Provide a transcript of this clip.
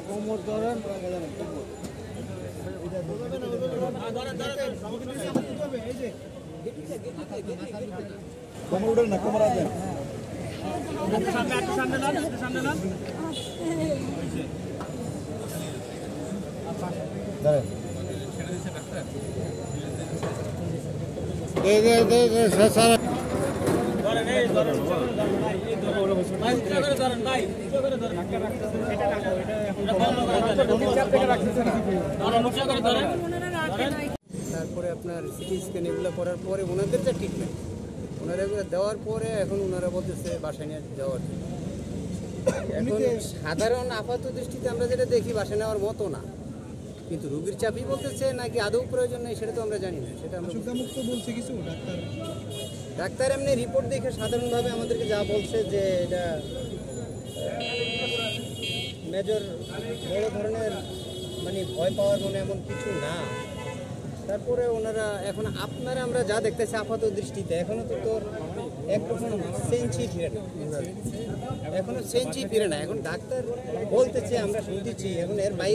কোমর ধরেন কোমর উঠেন না, কোমর আসেন তারপরে আপনার সিটি স্ক্যান এগুলো করার পরে ওনাদের যে ট্রিটমেন্ট ওনারা এগুলো দেওয়ার পরে এখন ওনারা বলতেছে বাসায় নিয়ে যাওয়ার জন্য। এখন সাধারণ আপাত দৃষ্টিতে আমরা যেটা দেখি বাসায় নেওয়ার মতো না, কিন্তু রোগীর চাপই বলতেছে নাকি আদৌ প্রয়োজন নেই সেটা তো আমরা জানি না। সেটা আমরা বলছে কিছু ডাক্তার এমনি রিপোর্ট দেখে সাধারণভাবে আমাদেরকে যা বলছে যে এটা মেজর বড় ধরনের মানে ভয় পাওয়ার মনে এমন কিছু না। তারপরে ওনারা এখন আপনারা আমরা যা দেখতেছি আপাত দৃষ্টিতে এখনো তো তোর একরকম সেঞ্চি ফিরে না, এখনো সেঞ্চি ফিরে না। এখন ডাক্তার বলতেছে আমরা শুনতেছি, এখন এর বাইরে